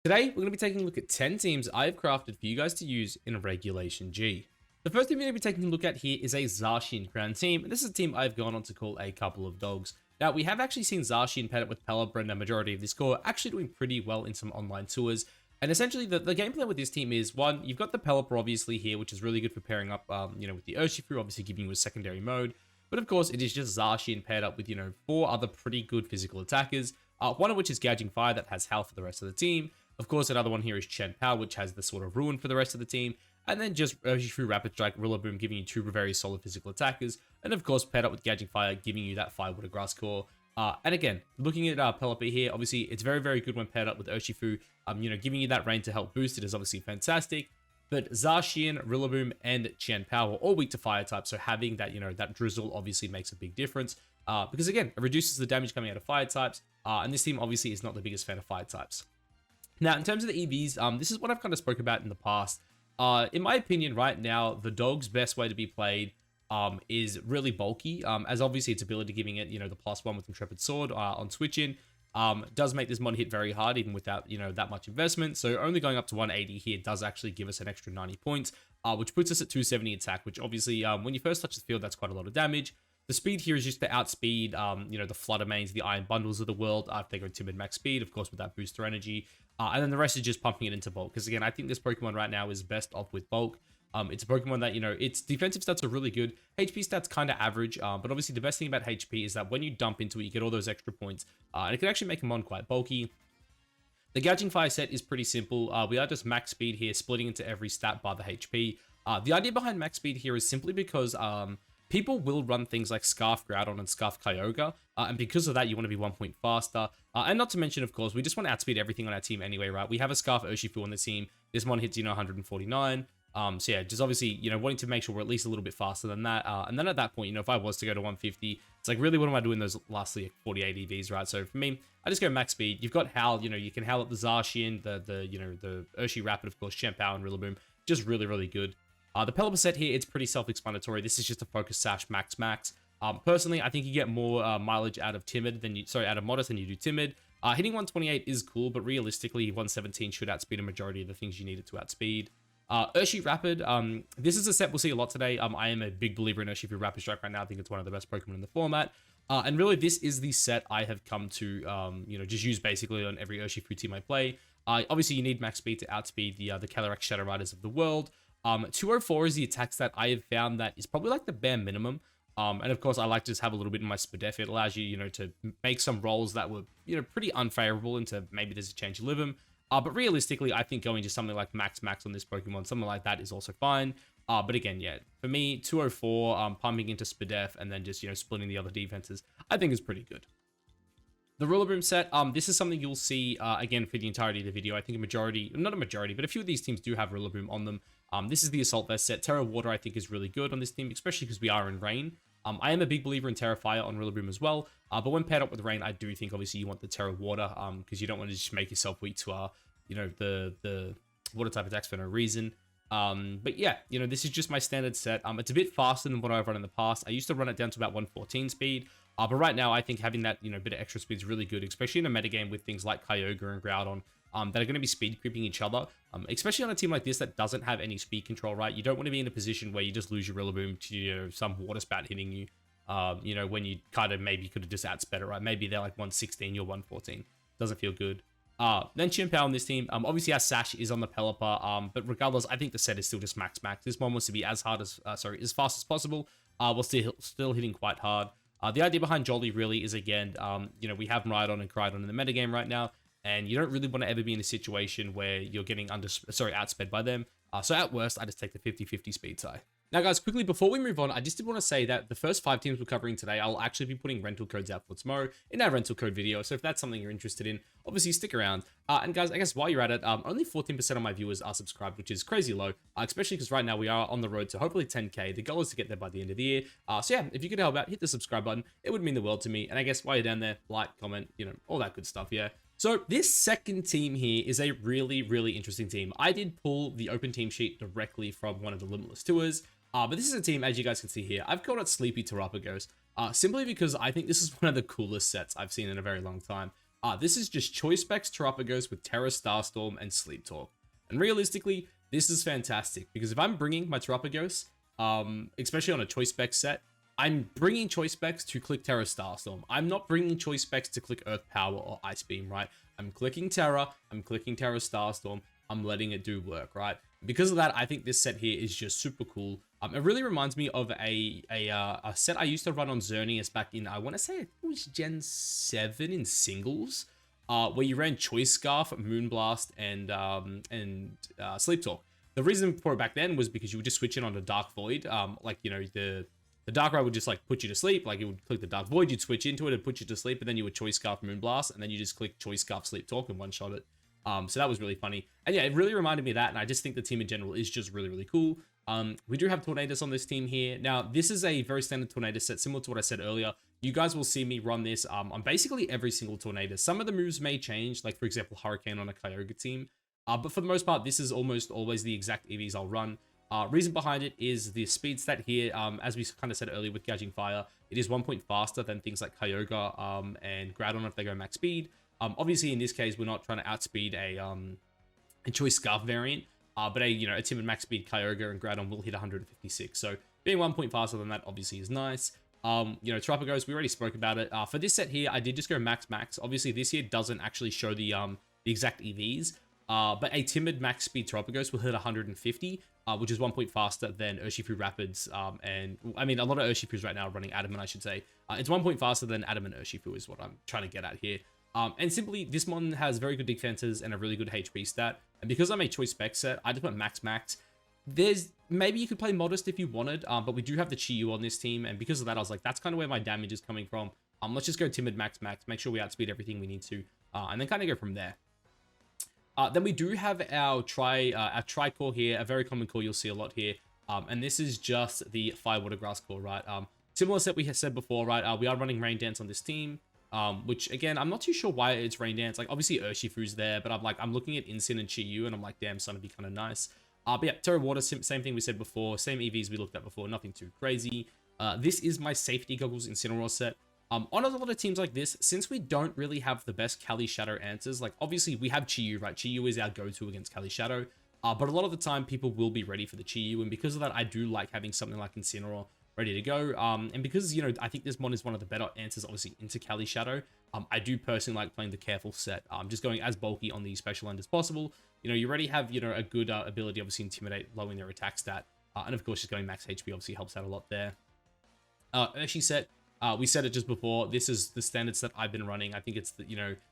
Today, we're going to be taking a look at 10 teams I've crafted for you guys to use in Regulation G. The first team we're going to be taking a look at here is a Zacian-Crowned team, and this is a team I've gone on to call a couple of dogs. Now, we have actually seen Zacian paired up with Pelipper and a majority of this core actually doing pretty well in some online tours. And essentially, the gameplay with this team is, one, you've got the Pelipper obviously here, which is really good for pairing up, with the Urshifu, obviously giving you a secondary mode. But of course, it is just Zacian paired up with, 4 other pretty good physical attackers, one of which is Gouging Fire that has health for the rest of the team. Of course, another one here is Power, which has the sort of ruin for the rest of the team. And then just Urshifu, Rapid Strike, Rillaboom, giving you 2 very solid physical attackers. And of course, paired up with Gouging Fire, giving you that Fire Water Grass core. And again, looking at Pelipper here, obviously, it's very, very good when paired up with Urshifu. Giving you that rain to help boost it is obviously fantastic. But Zacian, Rillaboom, and Power are all weak to fire types, so having that, that drizzle obviously makes a big difference. Because again, it reduces the damage coming out of fire types, and this team obviously is not the biggest fan of fire types. Now, in terms of the EVs, this is what I've kind of spoke about in the past. In my opinion, right now, the dog's best way to be played is really bulky, as obviously its ability giving it, the +1 with Intrepid Sword on switch-in does make this mod hit very hard, even without, that much investment. So only going up to 180 here does actually give us an extra 90 points, which puts us at 270 attack, which obviously, when you first touch the field, that's quite a lot of damage. The speed here is just to outspeed, the Flutter Mains, the Iron Bundles of the world, if they go timid max speed, of course, with that booster energy. And then the rest is just pumping it into bulk. Because again, I think this Pokemon right now is best off with bulk. It's a Pokemon that, its defensive stats are really good. HP stats kind of average. But obviously, the best thing about HP is that when you dump into it, you get all those extra points. And it can actually make a mon quite bulky. The Gouging Fire set is pretty simple. We are just max speed here, splitting into every stat by the HP. The idea behind max speed here is simply because people will run things like Scarf Groudon and Scarf Kyogre, and because of that, you want to be 1 point faster. And not to mention, of course, we just want to outspeed everything on our team anyway, right? We have a Scarf Urshifu on the team. This one hits, 149. So yeah, just obviously, wanting to make sure we're at least a little bit faster than that. And then at that point, if I was to go to 150, it's like, really, what am I doing those lastly 48 EVs, right? So for me, I just go max speed. You've got Howl, you can Howl at the Zacian, the Urshi Rapid, of course, Power and Rillaboom. Just really, really good. The Pelipper set here, it's pretty self-explanatory. This is just a focus sash max. Personally, I think you get more mileage out of out of Modest than you do Timid. Hitting 128 is cool, but realistically, 117 should outspeed a majority of the things you need it to outspeed. Urshi Rapid, this is a set we'll see a lot today. I am a big believer in Urshifu Rapid Strike right now. I think it's one of the best Pokemon in the format. And really, this is the set I have come to, just use basically on every Urshifu team I play. Obviously, you need max speed to outspeed the Calyrex-Shadow Riders of the world. 204 is the attack stat I have found that is probably like the bare minimum. And of course, I like to just have a little bit in my Spadef. It allows you, to make some rolls that were, pretty unfavorable into maybe there's a chance you live them. But realistically, I think going to something like max on this Pokemon, something like that is also fine. But again, yeah, for me, 204, pumping into Spadef and then just, splitting the other defenses, I think is pretty good. The Rillaboom set, this is something you'll see, again, for the entirety of the video. I think not a majority, but a few of these teams do have Rillaboom on them. This is the Assault Vest set. Terra Water, I think, is really good on this team, especially because we are in Rain. I am a big believer in Terra Fire on Rillaboom as well, but when paired up with Rain, I do think, obviously, you want the Terra Water, because you don't want to just make yourself weak to, the Water type attacks for no reason. But yeah, this is just my standard set. It's a bit faster than what I've run in the past. I used to run it down to about 114 speed. But right now, I think having that, bit of extra speed is really good, especially in a metagame with things like Kyogre and Groudon that are going to be speed creeping each other, especially on a team like this that doesn't have any speed control, right? You don't want to be in a position where you just lose your Rillaboom to, some Water Spat hitting you, when you kind of maybe could have just outsped it, right? Maybe they're like 116, you're 114. Doesn't feel good. Then Power on this team, obviously our Sash is on the Pelipper, but regardless, I think the set is still just max. This one wants to be as fast as possible, while still hitting quite hard. The idea behind Jolly really is, again, we have Miraidon and Groudon in the metagame right now, and you don't really want to ever be in a situation where you're getting outsped by them. So at worst, I just take the 50-50 speed tie. Now, guys, quickly, before we move on, I just did want to say that the first 5 teams we're covering today, I'll actually be putting rental codes out for tomorrow in our rental code video. So if that's something you're interested in, obviously stick around. And guys, I guess while you're at it, only 14% of my viewers are subscribed, which is crazy low, especially because right now we are on the road to hopefully 10K. The goal is to get there by the end of the year. So yeah, if you could help out, hit the subscribe button. It would mean the world to me. And I guess while you're down there, like, comment, all that good stuff, yeah. So this second team here is a really, really interesting team. I did pull the open team sheet directly from one of the Limitless tours. But this is a team, as you guys can see here, I've called it Sleepy Terapagos, simply because I think this is one of the coolest sets I've seen in a very long time. This is just Choice Specs Terapagos with Terra Starstorm and Sleep Talk. And realistically, this is fantastic because if I'm bringing my Terapagos, especially on a Choice Specs set, I'm bringing Choice Specs to click Terra Starstorm. I'm not bringing Choice Specs to click Earth Power or Ice Beam, right? I'm clicking Terra, I'm clicking Terra Starstorm, I'm letting it do work, right? Because of that, I think this set here is just super cool. It really reminds me of a set I used to run on Xerneas back in, I want to say it was Gen 7 in singles, where you ran Choice Scarf, Moonblast, and Sleep Talk. The reason for it back then was because you would just switch in on the Dark Void, like, you know, the Dark Ride would just like put you to sleep, like it would click the Dark Void, you'd switch into it and put you to sleep, and then you would Choice Scarf Moonblast, and then you just click Choice Scarf Sleep Talk and one-shot it. So that was really funny. And yeah, it really reminded me of that, and I just think the team in general is just really, really cool. We do have Tornadus on this team here. Now, this is a very standard Tornadus set, similar to what I said earlier. You guys will see me run this on basically every single Tornadus. Some of the moves may change, like for example, Hurricane on a Kyogre team. But for the most part, this is almost always the exact EVs I'll run. Reason behind it is the speed stat here. As we kind of said earlier with Gouging Fire, it is 1 point faster than things like Kyogre and Groudon if they go max speed. Obviously, in this case, we're not trying to outspeed a Choice Scarf variant, but a timid max speed Kyogre and Groudon will hit 156. So being 1 point faster than that obviously is nice. Terapagos, we already spoke about it. For this set here, I did just go max. Obviously, this here doesn't actually show the exact EVs. But a timid max speed Terapagos will hit 150, which is 1 point faster than Urshifu Rapids. And I mean, a lot of Urshifus right now are running Adamant, I should say. It's 1 point faster than Adamant Urshifu is what I'm trying to get at here. And simply, this mon has very good defenses and a really good HP stat. And because I'm a Choice Spec set, I just went max. Maybe you could play Modest if you wanted, but we do have the Chi-Yu on this team. And because of that, I was like, that's kind of where my damage is coming from. Let's just go Timid max, make sure we outspeed everything we need to, and then kind of go from there. Then we do have our Tri-Core here, a very common core you'll see a lot here. And this is just the Fire Water Grass core, right? Similar set we have said before, right? We are running Rain Dance on this team. Which again, I'm not too sure why it's Rain Dance. Like obviously Urshifu's there, but I'm looking at Incin and Chi-Yu and I'm like, damn, son, it'd be kind of nice. But yeah, Terra Water, same thing we said before, same EVs we looked at before, nothing too crazy. This is my Safety Goggles Incineroar set. On a lot of teams like this, since we don't really have the best Calyrex-Shadow answers, like obviously we have Chi-Yu, right? Chi-Yu is our go-to against Calyrex-Shadow. But a lot of the time people will be ready for the Chi-Yu, and because of that, I do like having something like Incineroar ready to go. And because, I think this mod is one of the better answers, obviously, into Calyrex-Shadow, I do personally like playing the Careful set. Just going as bulky on the special end as possible. You already have, a good ability, obviously, Intimidate, lowering their attack stat. And of course, just going max HP obviously helps out a lot there. Urshi set, we said it just before, this is the standards that I've been running. I think it's the,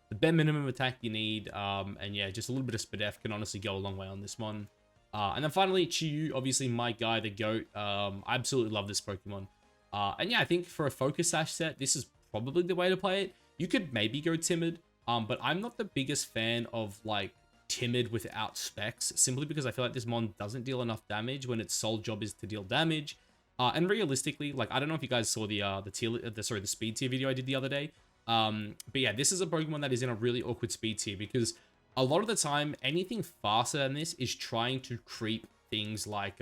the bare minimum attack you need. And yeah, just a little bit of Spadef can honestly go a long way on this one. And then finally, Chi-Yu, obviously my guy, the GOAT. I absolutely love this Pokemon. And yeah, I think for a Focus Sash set, this is probably the way to play it. You could maybe go Timid, but I'm not the biggest fan of, like, Timid without specs, simply because I feel like this mon doesn't deal enough damage when its sole job is to deal damage. And realistically, like, I don't know if you guys saw the speed tier video I did the other day. But yeah, this is a Pokemon that is in a really awkward speed tier because a lot of the time, anything faster than this is trying to creep things like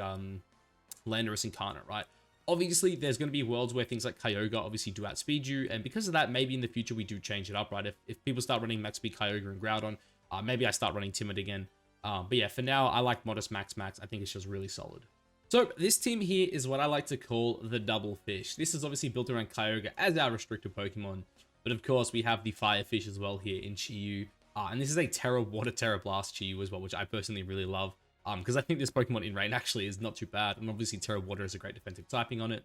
Landorus Incarnate, right? Obviously, there's going to be worlds where things like Kyogre obviously do outspeed you, and because of that, maybe in the future we do change it up, right? If people start running max speed Kyogre and Groudon, maybe I start running Timid again. But yeah, for now, I like Modest max. I think it's just really solid. So this team here is what I like to call the Double Fish. This is obviously built around Kyogre as our restricted Pokemon, but of course we have the Fire Fish as well here in Chi-Yu. And this is a Terra Water Terra Blast Chi-Yu as well, which I personally really love. Because I think this Pokemon in Rain actually is not too bad. And obviously Terra Water is a great defensive typing on it.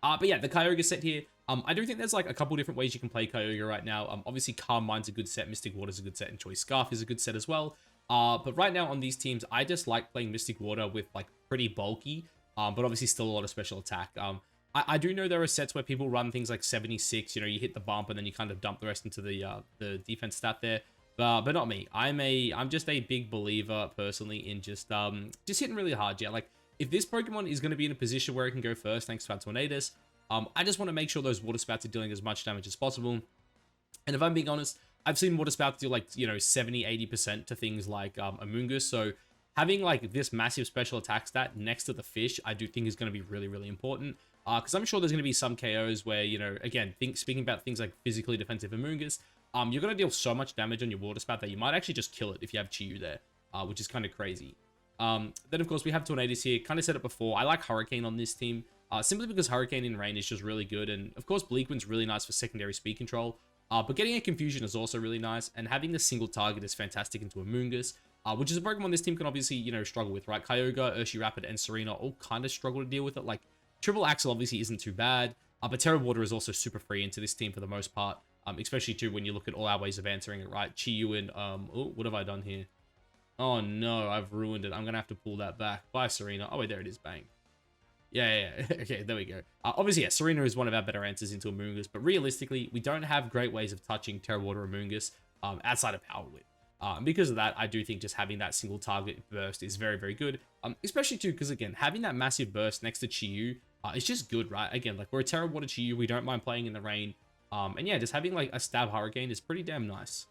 But yeah, the Kyogre set here. I do think there's like a couple different ways you can play Kyogre right now. Obviously Calm Mind's a good set, Mystic Water's a good set, and Choice Scarf is a good set as well. But right now on these teams, I just like playing Mystic Water with like pretty bulky, but obviously still a lot of special attack. I do know there are sets where people run things like 76, you hit the bump and then you kind of dump the rest into the defense stat there. But not me. I'm just a big believer personally in just hitting really hard. Yeah, like if this Pokemon is going to be in a position where it can go first thanks to Tornadus, I just want to make sure those Water Spouts are dealing as much damage as possible. And if I'm being honest, I've seen Water Spouts do like, 70-80% to things like Amoonguss. So having like this massive special attack stat next to the fish, I do think is going to be really, really important. Because I'm sure there's going to be some KOs where, again, speaking about things like physically defensive Amoonguss, you're going to deal so much damage on your water spout that you might actually just kill it if you have Chi-Yu there, which is kind of crazy. Then, of course, we have Tornadus here. Kind of said it before. I like Hurricane on this team, simply because Hurricane in rain is just really good. And, of course, Bleak Wind's really nice for secondary speed control. But getting a Confusion is also really nice. And having the single target is fantastic into Amoonguss, which is a Pokemon this team can obviously, you know, struggle with, right? Kyogre, Urshiramid, and Serena all kind of struggle to deal with it. Like, Triple Axle obviously isn't too bad. But Terra Water is also super free into this team for the most part. Especially, too, when you look at all our ways of answering it, right? Chi-Yu and, oh, what have I done here? Oh no, I've ruined it. I'm gonna have to pull that back. Bye, Serena. Oh wait, there it is. Bang. Yeah. Okay, there we go. Obviously, yeah, Serena is one of our better answers into Amoonguss, but realistically, we don't have great ways of touching Terra Water Amoonguss outside of Power Whip. And because of that, I do think just having that single target burst is very, very good. Especially too, because again, having that massive burst next to Chi-Yu is just good, right? Again, like we're a Terra Water Chi-Yu, we don't mind playing in the rain. And yeah, just having like a stab Hurricane is pretty damn nice.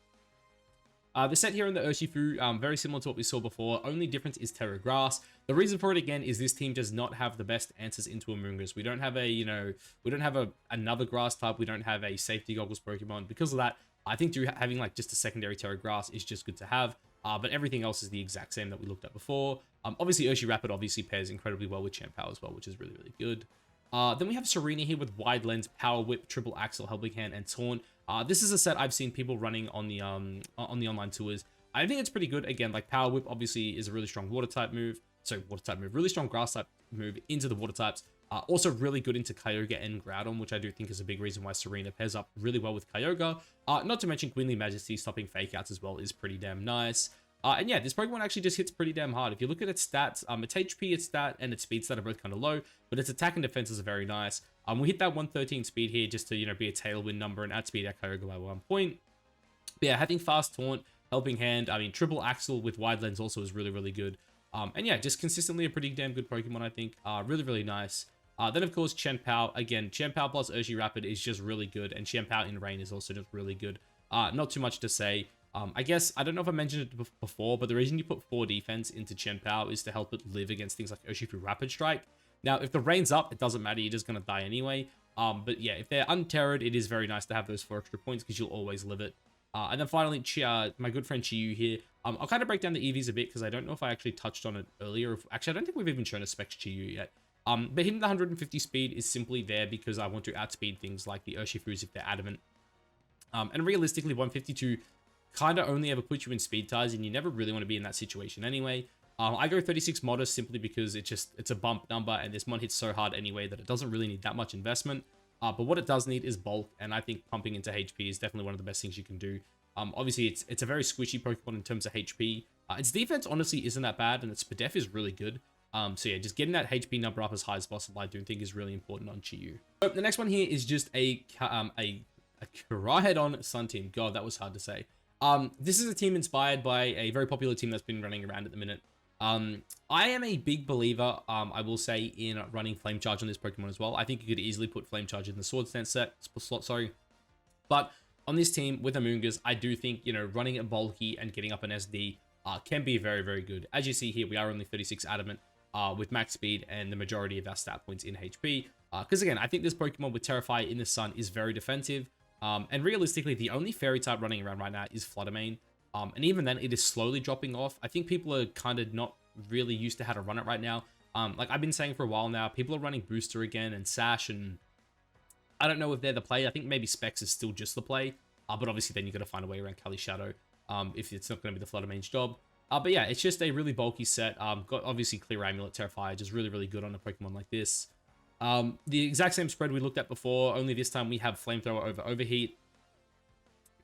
The set here in the Urshifu, very similar to what we saw before. Only difference is Terra Grass. The reason for it, again, is this team does not have the best answers into Amoonguss. We don't have a, you know, we don't have another grass type. We don't have a safety goggles Pokemon. Because of that, I think having like just a secondary Terra Grass is just good to have. But everything else is the exact same that we looked at before. Obviously, Urshiramid obviously pairs incredibly well with Champow as well, which is really, really good. Then we have Serena here with Wide Lens, Power Whip, Triple Axle, Helping Hand, and Taunt. This is a set I've seen people running on the online tours. I think it's pretty good. Again, like Power Whip obviously is a really strong water type move. Really strong grass type move into the water types. Also really good into Kyogre and Groudon, which I do think is a big reason why Serena pairs up really well with Kyogre. Not to mention Queenly Majesty stopping fake outs as well is pretty damn nice. And yeah, this Pokemon actually just hits pretty damn hard. If you look at its stats, its HP, its stat, and its speed stat are both kind of low, but its attack and defenses are very nice. We hit that 113 speed here just to, you know, be a tailwind number and outspeed our Kyogre by 1 point. But yeah, having Fast Taunt, Helping Hand, I mean, Triple Axle with Wide Lens also is really, really good. And yeah, just consistently a pretty damn good Pokemon, I think. Really, really nice. Then, of course, Champow. Again, Champow plus Urshiramid is just really good, and Champow in Rain is also just really good. Not too much to say. I guess, I don't know if I mentioned it before, but the reason you put 4 defense into Champow is to help it live against things like Urshifu Rapid Strike. Now, if the rain's up, it doesn't matter, you're just going to die anyway. But yeah, if they're unterred, it is very nice to have those 4 extra points because you'll always live it. And then finally, my good friend Chi-Yu here. I'll kind of break down the EVs a bit because I don't know if I actually touched on it earlier. Actually, I don't think we've even shown a Specs Chi-Yu yet. But hitting the 150 speed is simply there because I want to outspeed things like the Urshifus if they're adamant. And realistically, 152 kind of only ever puts you in speed ties, and you never really want to be in that situation anyway. I go 36 modest simply because it's a bump number, and this mod hits so hard anyway that it doesn't really need that much investment. But what it does need is bulk, and I think pumping into HP is definitely one of the best things you can do. Obviously, it's a very squishy Pokemon in terms of HP. Its defense honestly isn't that bad, and its Spadef is really good. So yeah, just getting that HP number up as high as possible, I do think is really important on Chi-Yu. So the next one here is just a Koraidon Sun Team. God, that was hard to say. This is a team inspired by a very popular team that's been running around at the minute. I am a big believer, I will say, in running Flame Charge on this Pokemon as well. I think you could easily put Flame Charge in the Sword Stance slot, sorry. But on this team with Amoonguss, I do think, you know, running it bulky and getting up an SD can be very, very good. As you see here, we are only 36 adamant with max speed and the majority of our stat points in HP. Because again, I think this Pokemon with Terrify in the Sun is very defensive. And realistically, the only fairy type running around right now is Fluttermane. And even then, it is slowly dropping off. I think people are kind of not really used to how to run it right now. Like I've been saying for a while now, people are running Booster again and Sash, and I don't know if they're the play. I think maybe Specs is still just the play. But obviously then you got to find a way around Calyrex-Shadow if it's not going to be the Fluttermane's job. But yeah, it's just a really bulky set. Got obviously Clear Amulet, Terrifier, just really, really good on a Pokemon like this. The exact same spread we looked at before, only this time we have Flamethrower over Overheat.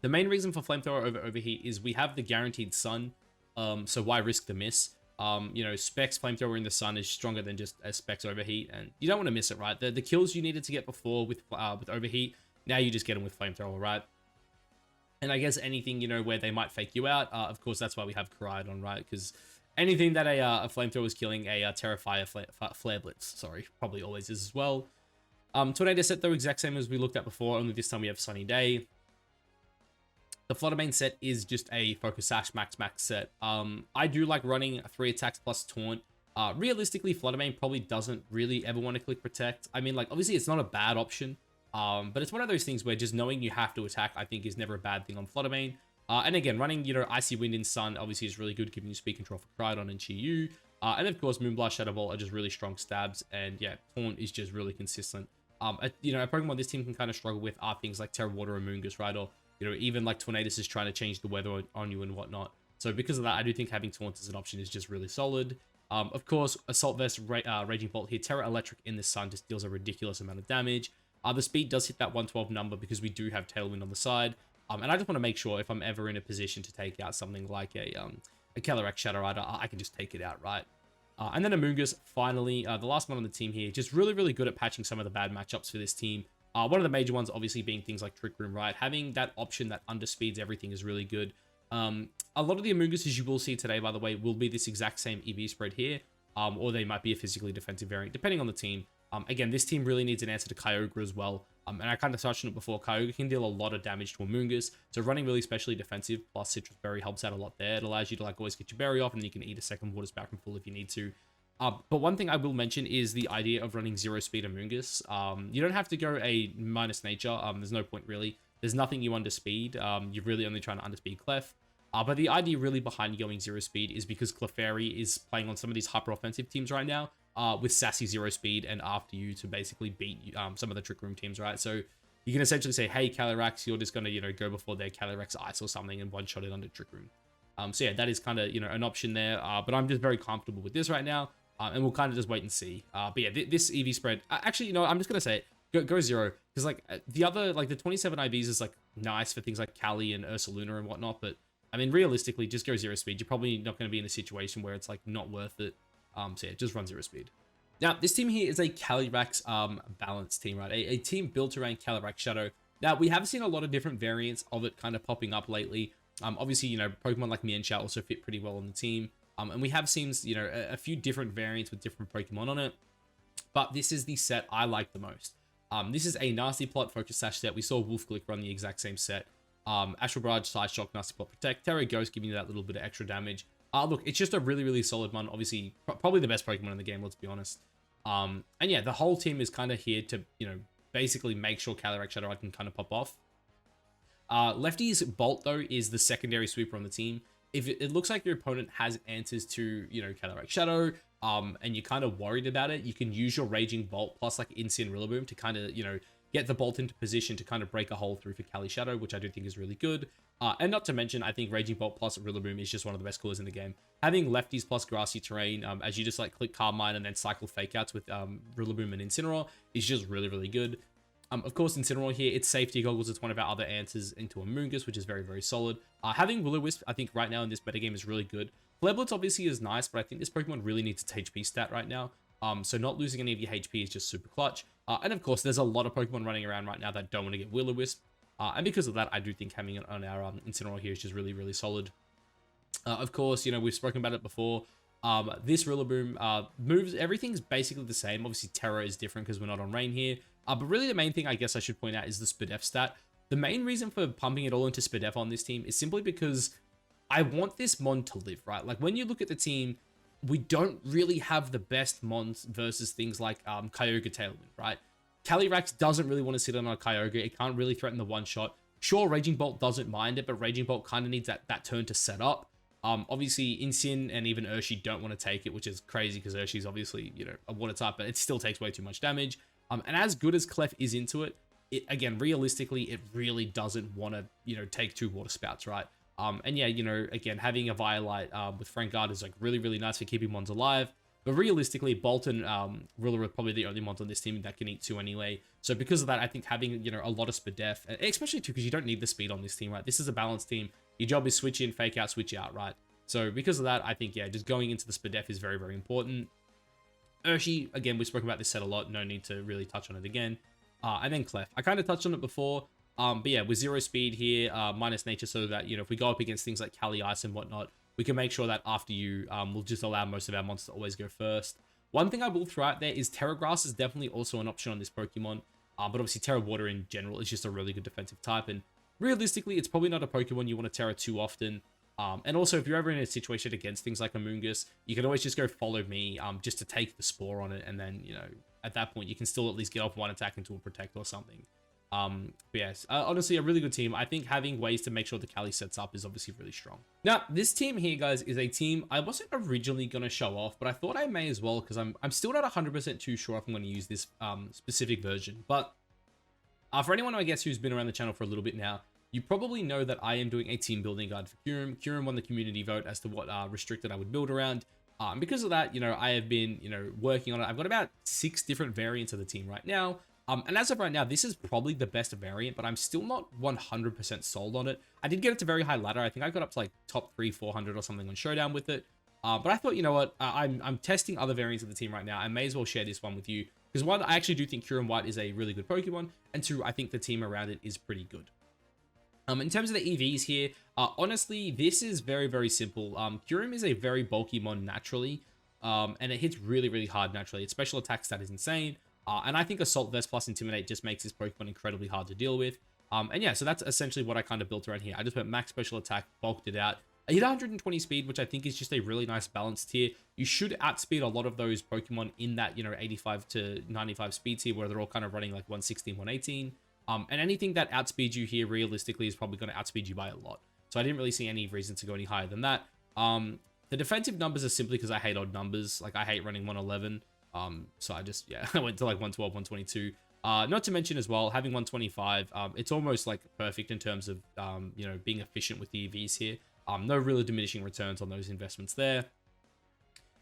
The main reason for Flamethrower over Overheat is we have the guaranteed Sun, so why risk the miss? You know, Specs Flamethrower in the Sun is stronger than just a Specs Overheat, and you don't want to miss it, right? The kills you needed to get before with Overheat, now you just get them with Flamethrower, right? And I guess anything, you know, where they might fake you out, of course, that's why we have Koraidon, right? Because anything that a Flamethrower is killing, a Terrifier Flare Blitz, sorry, probably always is as well. Tornado set, though, exact same as we looked at before, only this time we have Sunny Day. The Fluttermane set is just a Focus Sash max set. I do like running 3 attacks plus Taunt. Realistically, Fluttermane probably doesn't really ever want to click Protect. I mean, like, obviously it's not a bad option, But it's one of those things where just knowing you have to attack, I think, is never a bad thing on Fluttermane. And again, running, Icy Wind and Sun obviously is really good, giving you speed control for Groudon and Chi-Yu. And of course, Moonblast, Shadow Ball are just really strong stabs. And yeah, Taunt is just really consistent. A Pokemon this team can kind of struggle with are things like Terra Water and Moongus, right? Or, even like Tornadus is trying to change the weather on you and whatnot. So because of that, I do think having Taunt as an option is just really solid. Of course, Assault Vest, Raging Bolt here. Terra Electric in the Sun just deals a ridiculous amount of damage. The speed does hit that 112 number because we do have Tailwind on the side. And I just want to make sure if I'm ever in a position to take out something like a Calyrex-Shadow, I can just take it out, right? And then Amoonguss, finally, the last one on the team here, just really, really good at patching some of the bad matchups for this team. One of the major ones obviously being things like Trick Room, right? Having that option that underspeeds everything is really good. A lot of the Amoongusses you will see today, by the way, will be this exact same EV spread here, or they might be a physically defensive variant, depending on the team. Again, this team really needs an answer to Kyogre as well. And I kind of touched on it before, Kyogre can deal a lot of damage to Amoonguss, so running really specially defensive plus Citrus Berry helps out a lot there. It allows you to always get your berry off, and then you can eat a second Water Spout from full if you need to. But one thing I will mention is the idea of running 0 speed Amoonguss. You don't have to go a minus nature, there's no point really. There's nothing you underspeed, you're really only trying to underspeed Clef. But the idea really behind going 0 speed is because Clefairy is playing on some of these hyper-offensive teams right now, with sassy 0 speed and after you to basically beat some of the Trick Room teams, right? So you can essentially say, hey, Calyrex, you're just going to, go before their Calyrex-Ice or something and one-shot it under Trick Room. So yeah, that is kind of, an option there. But I'm just very comfortable with this right now. And we'll kind of just wait and see. But yeah, this EV spread, actually, I'm just going to say it, go 0. Because like the other, like the 27 IVs is like nice for things like Cali and Ursaluna and whatnot. But I mean, realistically, just go 0 speed. You're probably not going to be in a situation where it's like not worth it. So yeah, just run 0 speed. Now, this team here is a Calyrex balanced team, right? A team built around Calyrex-Shadow. Now, we have seen a lot of different variants of it kind of popping up lately. Obviously, Pokemon like Mienshao also fit pretty well on the team. And we have seen, a few different variants with different Pokemon on it. But this is the set I like the most. This is a Nasty Plot Focus Sash set. We saw Wolfglick run the exact same set. Astral Barrage, Side Shock, Nasty Plot Protect, Terra Ghost giving you that little bit of extra damage. Look, it's just a really, really solid one. Obviously, probably the best Pokemon in the game, let's be honest. And yeah, the whole team is kind of here to, basically make sure Calyrex-Shadow can kind of pop off. Lefty's Bolt, though, is the secondary sweeper on the team. If it looks like your opponent has answers to, Calyrex-Shadow, and you're kind of worried about it, you can use your Raging Bolt plus like Insane Rillaboom to kind of, get the Bolt into position to kind of break a hole through for Caly-Shadow, which I do think is really good. And not to mention, I think Raging Bolt plus Rillaboom is just one of the best callers in the game. Having Lefties plus Grassy Terrain, as you just like click Carmine and then cycle Fake Outs with Rillaboom and Incineroar is just really, really good. Of course, Incineroar here, its safety goggles. It's one of our other answers into Amoonguss, which is very, very solid. Having Will-O-Wisp, I think right now in this metagame is really good. Flare Blitz obviously is nice, but I think this Pokemon really needs its HP stat right now. So not losing any of your HP is just super clutch. And of course, there's a lot of Pokemon running around right now that don't want to get Will-O-Wisp. And because of that, I do think having it on our Incineroar here is just really, really solid. Of course, we've spoken about it before. This Rillaboom moves, everything's basically the same. Obviously, Terra is different because we're not on Rain here. But really the main thing I guess I should point out is the Spadef stat. The main reason for pumping it all into Spadef on this team is simply because I want this Mon to live, right? Like when you look at the team, we don't really have the best Mons versus things like Kyogre Tailwind, right? Calyrex doesn't really want to sit on a Kyogre. It can't really threaten the one-shot. Sure, Raging Bolt doesn't mind it, but Raging Bolt kind of needs that turn to set up. Obviously, Incin and even Urshi don't want to take it, which is crazy because Urshi's obviously, a water type, but it still takes way too much damage. And as good as Clef is into it, again, realistically, it really doesn't want to, take 2 water spouts, right? And yeah, again, having a Violite with Frank Guard is like really, really nice for keeping Mons alive. But realistically, Bolt and Rilla are probably the only Mons on this team that can eat 2 anyway. So because of that, I think having, a lot of Spadef, especially too, because you don't need the speed on this team, right? This is a balanced team. Your job is switch in, fake out, switch out, right? So because of that, I think, yeah, just going into the Spadef is very, very important. Urshi, again, we've spoken about this set a lot. No need to really touch on it again. And then Clef. I kind of touched on it before. But yeah, with 0 speed here, minus nature, so that, if we go up against things like Caly-Ice and whatnot, we can make sure that after you, we'll just allow most of our monsters to always go first. One thing I will throw out there is Terra Grass is definitely also an option on this Pokemon. But obviously Terra Water in general is just a really good defensive type. And realistically, it's probably not a Pokemon you want to Terra too often. And also, if you're ever in a situation against things like Amoonguss, you can always just go follow me just to take the Spore on it. And then, at that point, you can still at least get off one attack into a Protect or something. But yes, honestly, a really good team. I think having ways to make sure the Cali sets up is obviously really strong. Now, this team here, guys, is a team I wasn't originally going to show off, but I thought I may as well because I'm still not 100% too sure if I'm going to use this specific version. But for anyone, I guess, who's been around the channel for a little bit now, you probably know that I am doing a team building guide for Kyurem. Kyurem won the community vote as to what restricted I would build around. Because of that, I have been, working on it. I've got about 6 different variants of the team right now. And as of right now, this is probably the best variant, but I'm still not 100% sold on it. I did get it to very high ladder. I think I got up to like top 300-400 or something on Showdown with it. But I thought, you know what, I'm testing other variants of the team right now. I may as well share this one with you. Because one, I actually do think Kyurem White is a really good Pokemon. And 2, I think the team around it is pretty good. In terms of the EVs here, honestly, this is very, very simple. Kyurem is a very bulky mon naturally, and it hits really, really hard naturally. Its special attack stat is insane, and I think Assault Vest plus Intimidate just makes this Pokemon incredibly hard to deal with. And yeah, so that's essentially what I kind of built around here. I just went max special attack, bulked it out. I hit 120 speed, which I think is just a really nice balanced tier. You should outspeed a lot of those Pokemon in that, 85 to 95 speed tier where they're all kind of running like 116, 118. And anything that outspeeds you here realistically is probably going to outspeed you by a lot. So I didn't really see any reason to go any higher than that. The defensive numbers are simply because I hate odd numbers. Like I hate running 111. So I just, yeah, I went to like 112, 122. Not to mention as well, having 125, it's almost like perfect in terms of, being efficient with the EVs here. No really diminishing returns on those investments there.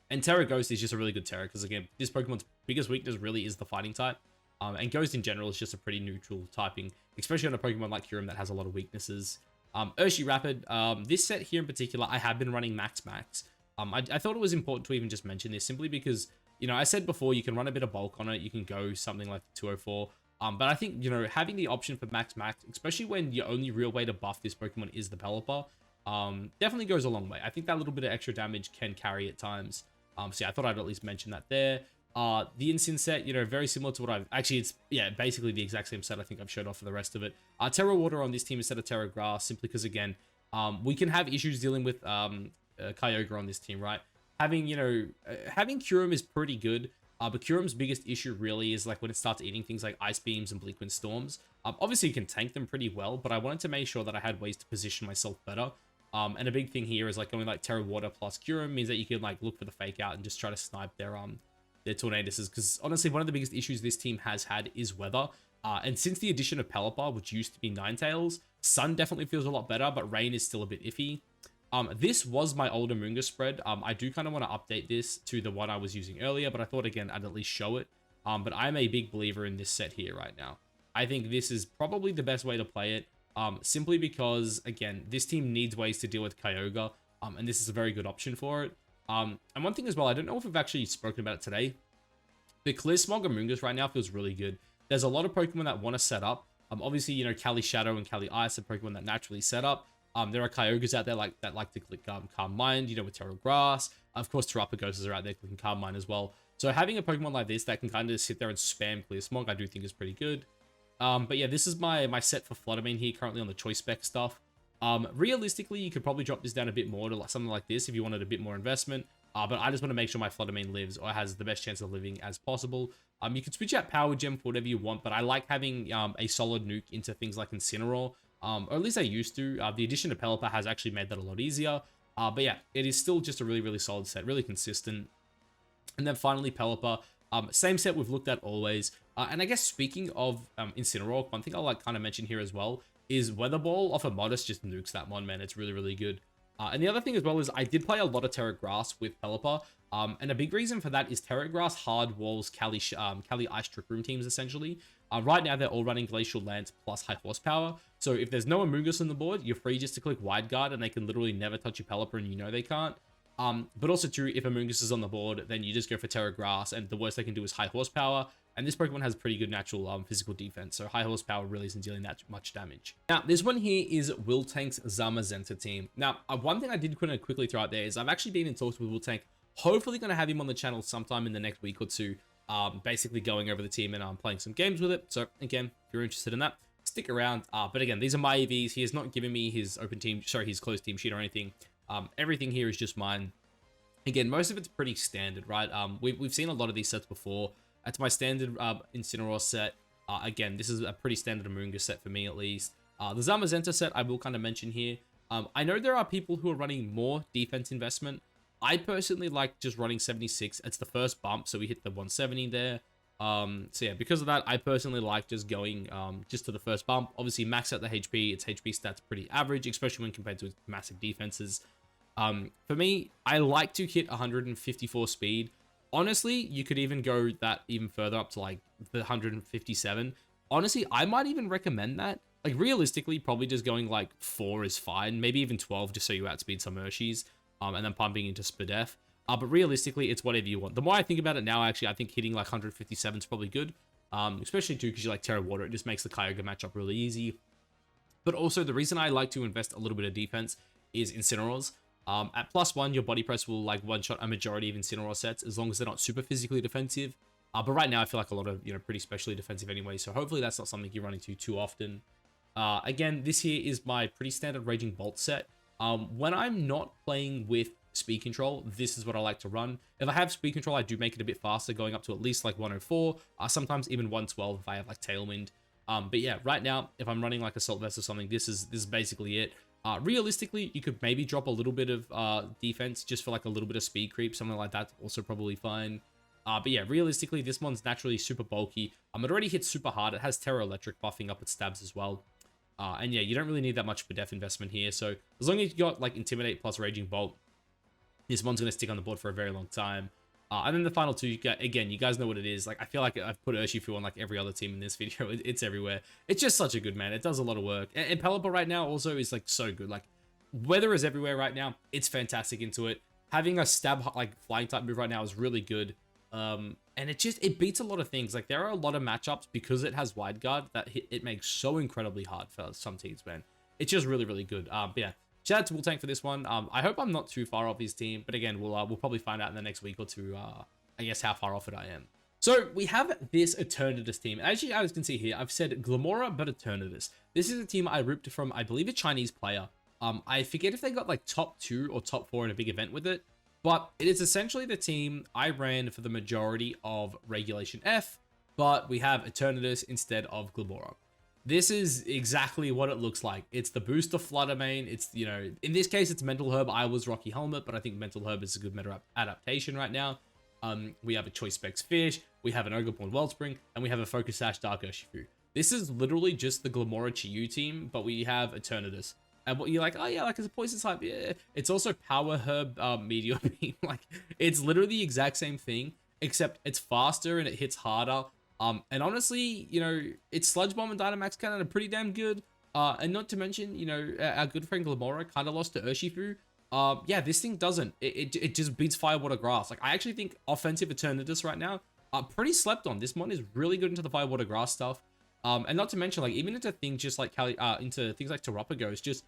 And Terra Ghost is just a really good Terra because again, this Pokemon's biggest weakness really is the fighting type. And Ghost in general is just a pretty neutral typing, especially on a Pokemon like Kyurem that has a lot of weaknesses. Urshi Rapid, this set here in particular, I have been running max. I thought it was important to even just mention this simply because, I said before, you can run a bit of bulk on it. You can go something like 204. But I think, having the option for max, especially when your only real way to buff this Pokemon is the Pelipper, definitely goes a long way. I think that little bit of extra damage can carry at times. So yeah, I thought I'd at least mention that there. The Instant set, very similar to what I've... Actually, it's, yeah, basically the exact same set I think I've showed off for the rest of it. Terra Water on this team instead of Terra Grass, simply because, again, we can have issues dealing with Kyogre on this team, right? Having Kyurem is pretty good, but Kyurem's biggest issue really is, like, when it starts eating things like Ice Beams and Bleak Wind Storms. Obviously, you can tank them pretty well, but I wanted to make sure that I had ways to position myself better. And a big thing here is, like, going, like, Terra Water plus Kyurem means that you can, like, look for the Fake Out and just try to snipe their Tornadoes, because honestly one of the biggest issues this team has had is weather, and since the addition of Pelipper, which used to be Ninetales, Sun definitely feels a lot better, but Rain is still a bit iffy. This was my older Munga spread. I do kind of want to update this to the one I was using earlier, but I thought again I'd at least show it. But I'm a big believer in this set here right now. I think this is probably the best way to play it, simply because again this team needs ways to deal with Kyogre, and this is a very good option for it. And one thing as well, I don't know if we've actually spoken about it today, but Clear Smog Amoonguss right now feels really good. There's a lot of Pokemon that want to set up. Obviously, Caly-Shadow and Caly-Ice are Pokemon that naturally set up. There are Kyogres out there that like to click Calm Mind, with Terra Grass. Of course, Terapagos are out there clicking Calm Mind as well. So having a Pokemon like this that can kind of sit there and spam Clear Smog, I do think is pretty good. But yeah, this is my set for Fluttermane here, currently on the Choice Spec stuff. Realistically, you could probably drop this down a bit more to like something like this if you wanted a bit more investment. But I just want to make sure my Fluttermane lives or has the best chance of living as possible. You can switch out Power Gem for whatever you want, but I like having a solid nuke into things like Incineroar, or at least I used to. The addition of Pelipper has actually made that a lot easier. But yeah, it is still just a really, really solid set, really consistent. And then finally, Pelipper. Same set we've looked at always. And I guess speaking of Incineroar, one thing I'll like kind of mention here as well is Weather Ball off a Modest just nukes that one, man. It's really, really good. And the other thing as well is I did play a lot of Terra Grass with Pelipper, and a big reason for that is Terra Grass hard walls Caly-Ice Trick Room teams, essentially. Right now, they're all running Glacial Lance plus High Horsepower, so if there's no Amoonguss on the board, you're free just to click Wide Guard, and they can literally never touch your Pelipper, and they can't. But also, too, if Amoonguss is on the board, then you just go for Terra Grass, and the worst they can do is High Horsepower, and this Pokemon has pretty good natural physical defense, so High Horsepower really isn't dealing that much damage. Now, this one here is Wiltank's Zamazenta team. Now, one thing I did want to quickly throw out there is I've actually been in talks with Wiltank, hopefully going to have him on the channel sometime in the next week or two, basically going over the team and playing some games with it. So, again, if you're interested in that, stick around. But again, these are my EVs. He has not given me his his closed team sheet or anything. Everything here is just mine. Again, most of it's pretty standard, right? We've seen a lot of these sets before. That's my standard Incineroar set. Again, this is a pretty standard Amoonguss set for me at least. The Zamazenta set I will kind of mention here. I know there are people who are running more defense investment. I personally like just running 76. It's the first bump, so we hit the 170 there. So yeah, because of that, I personally like just going just to the first bump. Obviously, max out the HP. Its HP stats pretty average, especially when compared to its massive defenses. For me, I like to hit 154 speed. Honestly, you could even go that even further up to like the 157. Honestly, I might even recommend that. Like realistically, probably just going like 4 is fine. Maybe even 12 just so you outspeed some Urshis. And then pumping into Spadef. But realistically, it's whatever you want. The more I think about it now, actually, I think hitting like 157 is probably good. Especially too because you like Terra Water. It just makes the Kyogre matchup really easy. But also, the reason I like to invest a little bit of defense is Incineroars. At +1, your body press will like one-shot a majority of Incineroar sets as long as they're not super physically defensive. But right now, I feel like a lot of, pretty specially defensive anyway. So hopefully that's not something you're running too often. Again, this here is my pretty standard Raging Bolt set. When I'm not playing with speed control, this is what I like to run. If I have speed control, I do make it a bit faster, going up to at least like 104, sometimes even 112 if I have like Tailwind. But yeah, right now, if I'm running like Assault Vest or something, this is basically it. Realistically, you could maybe drop a little bit of defense just for like a little bit of speed creep, something like that's also probably fine. But yeah, realistically, this one's naturally super bulky. It already hits super hard. It has Terra Electric buffing up its stabs as well. And yeah, you don't really need that much def investment here. So as long as you got like Intimidate plus Raging Bolt, this one's going to stick on the board for a very long time. And then the final two, again, you guys know what it is. Like, I feel like I've put Urshifu on like every other team in this video. It's everywhere. It's just such a good man. It does a lot of work. And Pelipper right now also is like so good. Like, weather is everywhere right now. It's fantastic into it. Having a stab like flying type move right now is really good. And it beats a lot of things. Like, there are a lot of matchups because it has Wide Guard that it makes so incredibly hard for some teams, man. It's just really, really good. But yeah, shout out to Tank for this one. I hope I'm not too far off his team, but again, we'll probably find out in the next week or two, I guess, how far off it I am. So we have this Eternatus team. As you guys can see here, I've said Glamora, but Eternatus. This is a team I ripped from, I believe, a Chinese player. I forget if they got like top 2 or top 4 in a big event with it, but it is essentially the team I ran for the majority of Regulation F, but we have Eternatus instead of Glamora. This is exactly what it looks like. It's the booster Flutter main. It's, in this case, it's Mental Herb. I was Rocky Helmet, but I think Mental Herb is a good meta adaptation right now. We have a Choice Specs Fish, we have an Ogerborn Wellspring, and we have a Focus Sash Dark Urshifu. This is literally just the Glamora Chiyu team, but we have Eternatus. And what you're like, oh yeah, like it's a poison type, yeah. It's also Power Herb Meteor Beam. Like, it's literally the exact same thing, except it's faster and it hits harder. And honestly, its Sludge Bomb and Dynamax Cannon are pretty damn good. And not to mention, our good friend Glamora kind of lost to Urshifu. Yeah, this thing doesn't. It just beats Fire, Water, Grass. Like, I actually think offensive Eternatus right now are pretty slept on. This mon is really good into the Fire, Water, Grass stuff. And not to mention, like, even into things just like into things like Terapagos, just,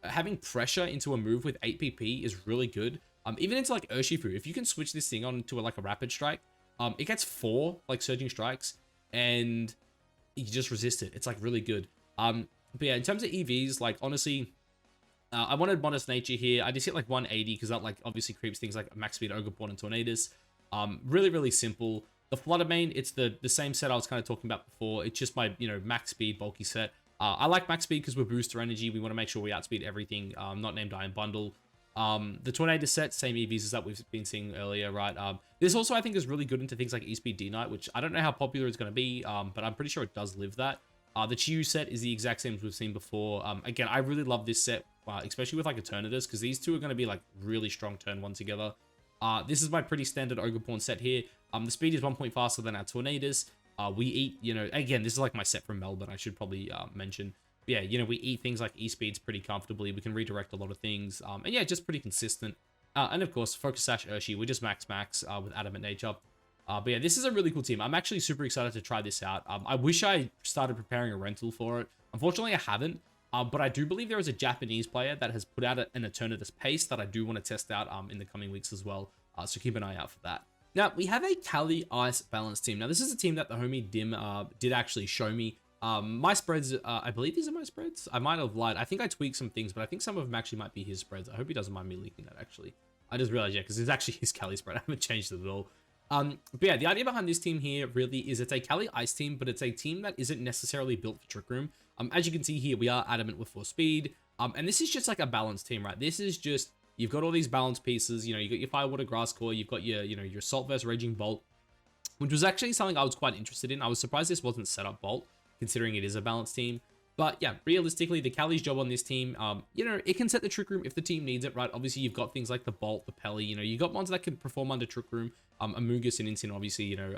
having pressure into a move with 8 PP is really good. Even into like Urshifu, if you can switch this thing on to like a Rapid Strike, it gets 4 like Surging Strikes and you just resist it. It's like really good. But yeah, in terms of EVs, like honestly, I wanted Modest Nature here. I just hit like 180 because that like obviously creeps things like Max Speed, Ogerborn, and Tornadus. Really, really simple. The Flutter main, it's the same set I was kind of talking about before. It's just my, max speed, bulky set. I like max speed because we're booster energy. We want to make sure we outspeed everything, not named Iron Bundle. The Tornado set, same EVs as that we've been seeing earlier, right? This also, I think, is really good into things like E-Speed D-Knight, which I don't know how popular it's going to be, but I'm pretty sure it does live that. The Chiyu set is the exact same as we've seen before. Again, I really love this set, especially with like Eternatus, because these two are going to be like really strong turn 1 together. This is my pretty standard Ogerborn set here. The speed is 1 point faster than our Tornadus. We eat, again, this is like my set from Melbourne, I should probably mention. But yeah, we eat things like E-Speeds pretty comfortably. We can redirect a lot of things. And yeah, just pretty consistent. And of course, Focus Sash Urshi, we just max with Adamant Nature. But yeah, this is a really cool team. I'm actually super excited to try this out. I wish I started preparing a rental for it. Unfortunately, I haven't. But I do believe there is a Japanese player that has put out an Eternatus Pace that I do want to test out in the coming weeks as well. So keep an eye out for that. Now, we have a Calyrex-Ice balance team. Now, this is a team that the homie Dim did actually show me. My spreads, I believe these are my spreads. I might have lied. I think I tweaked some things, but I think some of them actually might be his spreads. I hope he doesn't mind me leaking that, actually. I just realized, yeah, because it's actually his Cali spread. I haven't changed it at all. But yeah, the idea behind this team here really is it's a Calyrex-Ice team, but it's a team that isn't necessarily built for Trick Room. As you can see here, we are adamant with 4 speed. And this is just like a balanced team, right? This is just, you've got all these balanced pieces. You know, you got your Fire, Water, Grass Core, you've got your, you know, your Assault Vest, Raging Bolt, which was actually something I was quite interested in. I was surprised this wasn't set up Bolt, considering it is a balanced team. But yeah, realistically, the Cali's job on this team, you know, it can set the Trick Room if the team needs it, right? Obviously, you've got things like the Bolt, the Pelly, you know, you've got ones that can perform under Trick Room. Amoonguss and Incin, obviously, you know,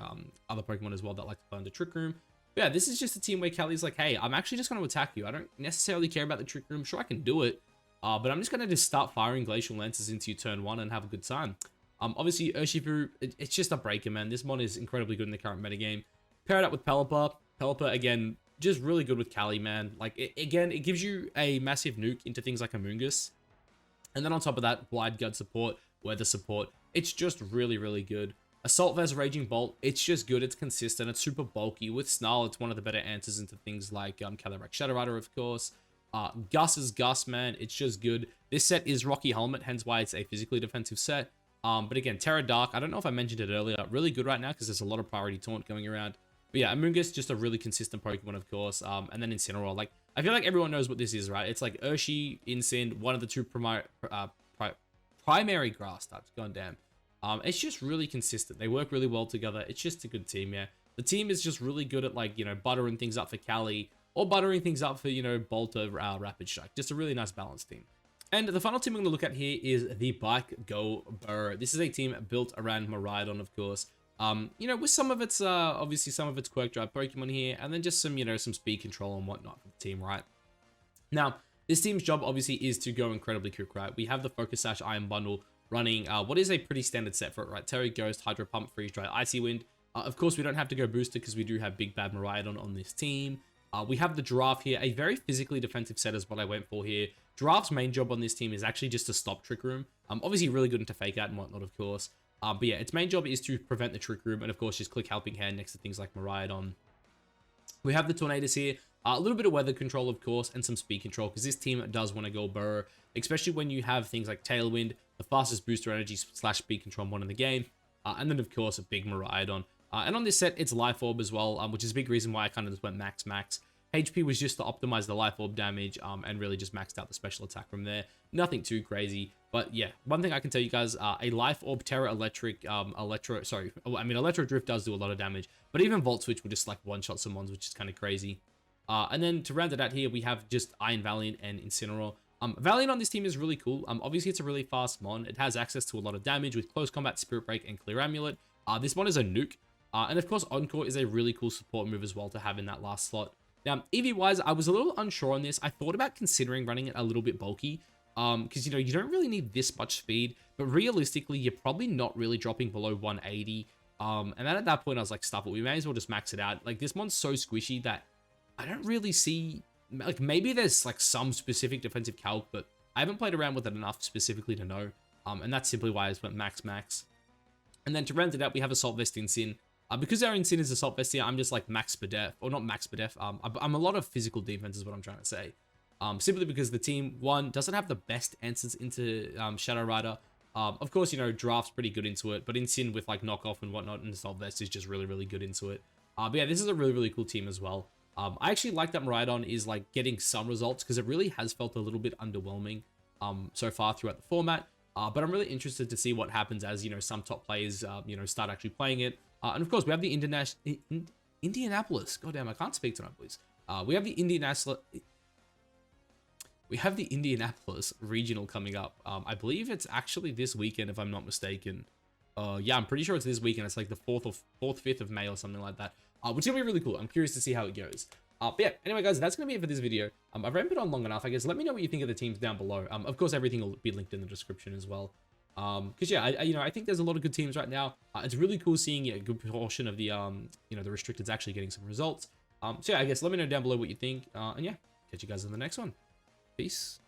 other Pokemon as well that like to play under Trick Room. But yeah, this is just a team where Cali's like, hey, I'm actually just going to attack you. I don't necessarily care about the Trick Room. Sure, I can do it. But I'm just going to just start firing Glacial Lances into you turn 1 and have a good time. Obviously, Urshifu, it's just a breaker, man. This mon is incredibly good in the current metagame. Pair it up with Pelipper. Pelipper, again, just really good with Cali, man. Like, again, it gives you a massive nuke into things like Amoonguss. And then on top of that, Blind Guard support, Weather support. It's just really, really good. Assault Vest, Raging Bolt, it's just good. It's consistent. It's super bulky. With Snarl, it's one of the better answers into things like Calyrex-Shadow, of course. Gus is Gus, man. It's just good. This set is Rocky Helmet, hence why it's a physically defensive set. But again, Terra Dark, I don't know if I mentioned it earlier, really good right now because there's a lot of priority taunt going around. But yeah, Amoonguss, just a really consistent Pokemon, of course. And then Incineroar, like, I feel like everyone knows what this is, right? It's like Urshi, Incin, one of the 2 primary grass types. God damn. It's just really consistent. They work really well together. It's just a good team, yeah. The team is just really good at, like, you know, buttering things up for Cali or buttering things up for, you know, Bolter, Rapid Strike. Just a really nice balanced team. And the final team I'm going to look at here is the Bike Go Burr. This is a team built around Miraidon, of course. You know, with some of its, obviously some of its Quirk Drive Pokemon here, and then just some, you know, some speed control and whatnot for the team, right? Now, this team's job, obviously, is to go incredibly quick, right? We have the Focus Sash Iron Bundle running, what is a pretty standard set for it, right? Terry Ghost, Hydro Pump, Freeze Dry, Icy Wind. Of course, we don't have to go Booster because we do have Big Bad Miraidon on this team. We have the Giraffe here, a very physically defensive set is what I went for here. Giraffe's main job on this team is actually just to stop Trick Room. Obviously, really good into Fake Out and whatnot, of course. But yeah, its main job is to prevent the Trick Room, and of course, just click Helping Hand next to things like Miraidon. We have the Tornadus here, a little bit of weather control, of course, and some speed control, because this team does want to go Burrow, especially when you have things like Tailwind, the fastest booster energy / speed control one in the game, and then, of course, a big Miraidon. And on this set, it's Life Orb as well, which is a big reason why I kind of just went max. HP was just to optimize the Life Orb damage and really just maxed out the special attack from there. Nothing too crazy. But yeah, one thing I can tell you guys, a Life Orb, Terra Electric, Electro Drift does do a lot of damage. But even Volt Switch will just like one-shot some mons, which is kind of crazy. And then to round it out here, we have just Iron Valiant and Incineroar. Valiant on this team is really cool. Obviously, it's a really fast mon. It has access to a lot of damage with Close Combat, Spirit Break, and Clear Amulet. This one is a nuke. And of course, Encore is a really cool support move as well to have in that last slot. Now, EV-wise, I was a little unsure on this. I thought about considering running it a little bit bulky, because, you know, you don't really need this much speed, but realistically, you're probably not really dropping below 180. And then at that point, I was like, stuff it. We may as well just max it out. Like, this mon's so squishy that I don't really see, like, maybe there's, like, some specific defensive calc, but I haven't played around with it enough specifically to know. And that's simply why I just went max. And then to round it out, we have Assault Vest Incin. Because our Incin is Assault Vest here, I'm just like max per def, or not max per def. I'm a lot of physical defense is what I'm trying to say. Simply because the team, one, doesn't have the best answers into Shadow Rider. Of course, you know, Draft's pretty good into it, but Incin with like knockoff and whatnot and Assault Vest is just really, really good into it. But yeah, this is a really, really cool team as well. I actually like that Miraidon is like getting some results because it really has felt a little bit underwhelming so far throughout the format. But I'm really interested to see what happens as, you know, some top players, you know, start actually playing it. And of course, we have the Indianapolis. Goddamn, I can't speak tonight, please. We have the Indianapolis regional coming up. I believe it's actually this weekend, if I'm not mistaken. Yeah, I'm pretty sure it's this weekend. It's like the 5th of May or something like that. Which is gonna be really cool. I'm curious to see how it goes. But yeah, anyway, guys, that's gonna be it for this video. I've ramped it on long enough, I guess. Let me know what you think of the teams down below. Of course, everything will be linked in the description as well. Because yeah, I think there's a lot of good teams right now. It's really cool seeing a good portion of the you know, the restricteds actually getting some results. So yeah, I guess let me know down below what you think. And yeah, catch you guys in the next one. Peace.